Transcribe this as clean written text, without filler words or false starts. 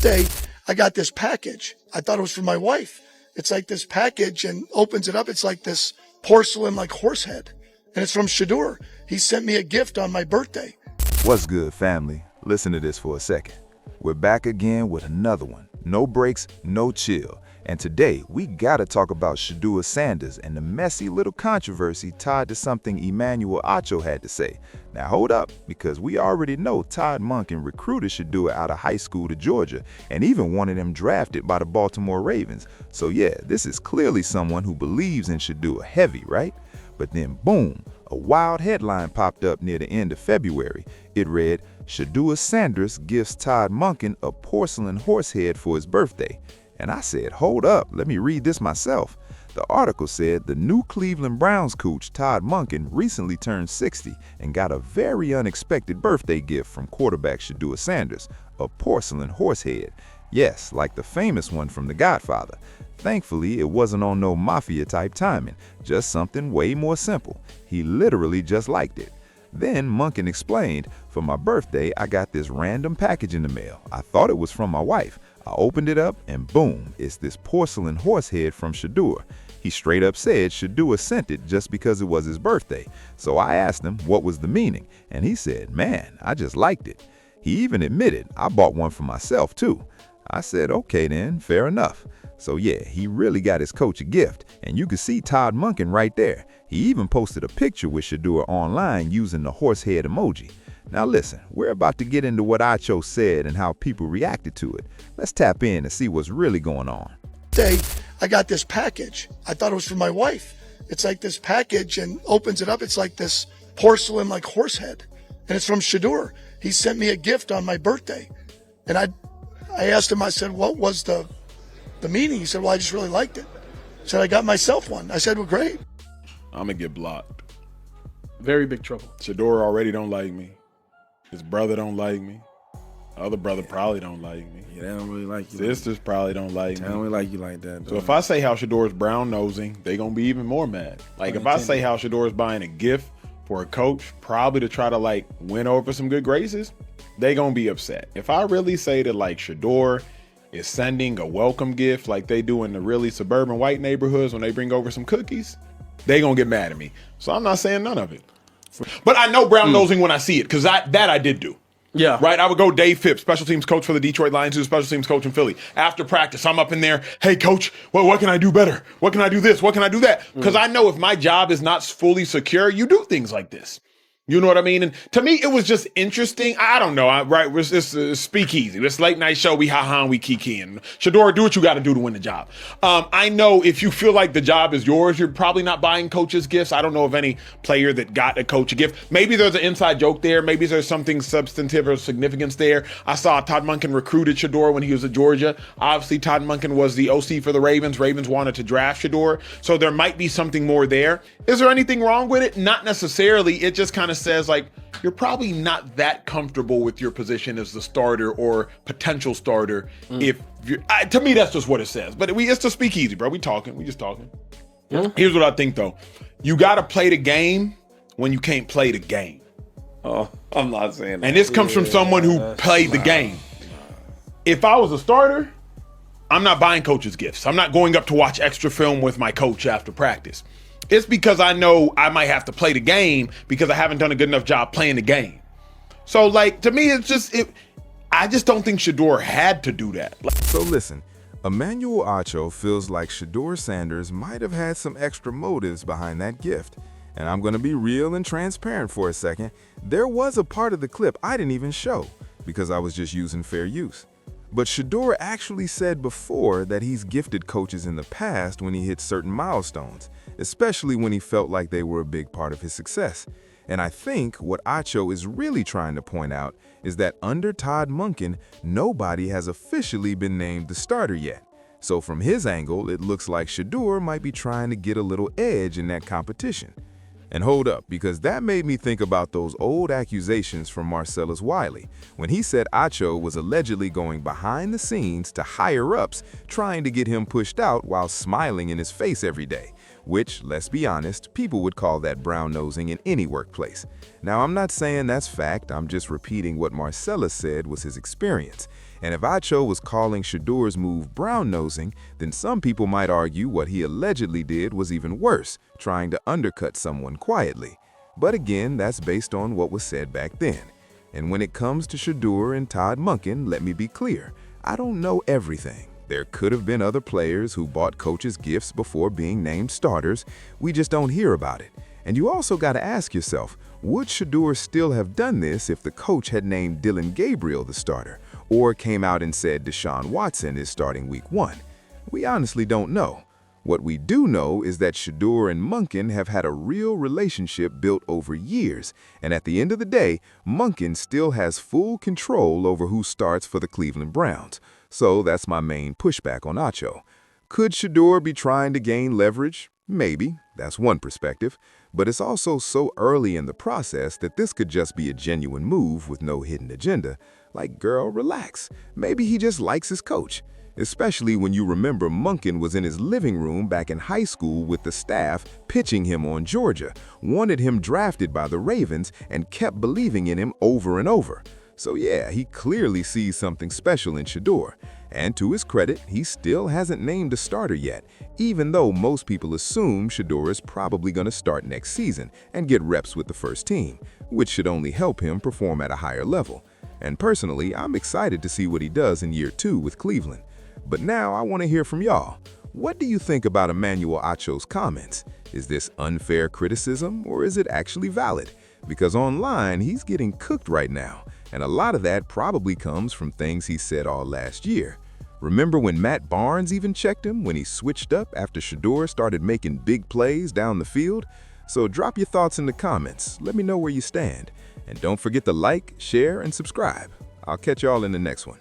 Day, I got this package. I thought it was for my wife. It's like this package and opens it up. It's like this porcelain, like horse head. And it's from Shedeur. He sent me a gift on my birthday. What's good, family? Listen to this for a second. We're back again with another one. No breaks, no chill. And today, we gotta talk about Shedeur Sanders and the messy little controversy tied to something Emmanuel Acho had to say. Now hold up, because we already know Todd Monken recruited Shedeur out of high school to Georgia and even wanted him drafted by the Baltimore Ravens. So yeah, this is clearly someone who believes in Shedeur heavy, right? But then boom, a wild headline popped up near the end of February. It read, Shedeur Sanders gives Todd Monken a porcelain horse head for his birthday. And I said, hold up, let me read this myself. The article said the new Cleveland Browns coach Todd Monken recently turned 60 and got a very unexpected birthday gift from quarterback Shedeur Sanders, a porcelain horse head. Yes, like the famous one from The Godfather. Thankfully, it wasn't on no mafia-type timing, just something way more simple. He literally just liked it. Then Monken explained, for my birthday, I got this random package in the mail. I thought it was from my wife. I opened it up and boom, it's this porcelain horse head from Shedeur. He straight up said Shedeur sent it just because it was his birthday. So I asked him what was the meaning, and he said, man, I just liked it. He even admitted I bought one for myself too. I said, okay then, fair enough. So yeah, he really got his coach a gift, and you can see Todd Monken right there. He even posted a picture with Shedeur online using the horse head emoji. Now listen, we're about to get into what Acho said and how people reacted to it. Let's tap in and see what's really going on. Day, I got this package. I thought it was for my wife. It's like this package and opens it up. It's like this porcelain, like horse head. And it's from Shedeur. He sent me a gift on my birthday. And I asked him, I said, what was the meaning? He said, well, I just really liked it. He said, I got myself one. I said, well, great. I'm gonna get blocked. Very big trouble. Shedeur already don't like me. His brother don't like me. Other brother probably don't like me. Yeah, they don't really like you. Sisters probably don't like They me. don't really like you like that. So if I say how Shedeur's brown nosing, they gonna be even more mad. Like if I say how Shedeur's buying a gift for a coach, probably to try to like win over some good graces, they gonna be upset. If I really say that like Shedeur is sending a welcome gift like they do in the really suburban white neighborhoods when they bring over some cookies, they gonna get mad at me. So I'm not saying none of it. But I know brown nosing when I see it, because that I did do. Yeah. Right? I would go Dave Phipps, special teams coach for the Detroit Lions, who's a special teams coach in Philly. After practice, I'm up in there, hey, coach, what can I do better? What can I do this? What can I do that? Because I know if my job is not fully secure, you do things like this. You know what I mean? And to me, it was just interesting. I don't know. It's a speakeasy. This late night show, we ha-ha and we kiki. And Shedeur, do what you got to do to win the job. I know if you feel like the job is yours, you're probably not buying coaches gifts. I don't know of any player that got a coach a gift. Maybe there's an inside joke there. Maybe there's something substantive or significance there. I saw Todd Monken recruited Shedeur when he was at Georgia. Obviously, Todd Monken was the OC for the Ravens. Ravens wanted to draft Shedeur. So there might be something more there. Is there anything wrong with it? Not necessarily. It just kind of says like, you're probably not that comfortable with your position as the starter or potential starter. If you're, to me, that's just what it says. But it's the speakeasy, bro. We just talking. Here's what I think though. You got to play the game when you can't play the game. Oh, I'm not saying that. And this comes from someone who played the game. If I was a starter, I'm not buying coaches gifts. I'm not going up to watch extra film with my coach after practice. It's because I know I might have to play the game because I haven't done a good enough job playing the game. So like, to me, I just don't think Shedeur had to do that. So listen, Emmanuel Acho feels like Shedeur Sanders might have had some extra motives behind that gift. And I'm going to be real and transparent for a second. There was a part of the clip I didn't even show because I was just using fair use. But Shedeur actually said before that he's gifted coaches in the past when he hit certain milestones, especially when he felt like they were a big part of his success. And I think what Acho is really trying to point out is that under Todd Monken, nobody has officially been named the starter yet. So from his angle, it looks like Shedeur might be trying to get a little edge in that competition. And hold up, because that made me think about those old accusations from Marcellus Wiley, when he said Acho was allegedly going behind the scenes to higher-ups trying to get him pushed out while smiling in his face every day, which, let's be honest, people would call that brown-nosing in any workplace. Now, I'm not saying that's fact, I'm just repeating what Marcellus said was his experience. And if Acho was calling Shedeur's move brown-nosing, then some people might argue what he allegedly did was even worse, trying to undercut someone quietly. But again, that's based on what was said back then. And when it comes to Shedeur and Todd Monken, let me be clear, I don't know everything. There could have been other players who bought coaches gifts before being named starters. We just don't hear about it. And you also got to ask yourself, would Shedeur still have done this if the coach had named Dillon Gabriel the starter, or came out and said Deshaun Watson is starting week 1? We honestly don't know. What we do know is that Shedeur and Monken have had a real relationship built over years, and at the end of the day, Monken still has full control over who starts for the Cleveland Browns. So that's my main pushback on Acho. Could Shedeur be trying to gain leverage? Maybe, that's one perspective, but it's also so early in the process that this could just be a genuine move with no hidden agenda. Like, girl, relax. Maybe he just likes his coach. Especially when you remember Monken was in his living room back in high school with the staff pitching him on Georgia, wanted him drafted by the Ravens, and kept believing in him over and over. So yeah, he clearly sees something special in Shedeur. And to his credit, he still hasn't named a starter yet, even though most people assume Shedeur is probably going to start next season and get reps with the first team, which should only help him perform at a higher level. And personally, I'm excited to see what he does in year 2 with Cleveland. But now I want to hear from y'all. What do you think about Emmanuel Acho's comments? Is this unfair criticism, or is it actually valid? Because online, he's getting cooked right now, and a lot of that probably comes from things he said all last year. Remember when Matt Barnes even checked him when he switched up after Shedeur started making big plays down the field? So drop your thoughts in the comments. Let me know where you stand. And don't forget to like, share, and subscribe. I'll catch y'all in the next one.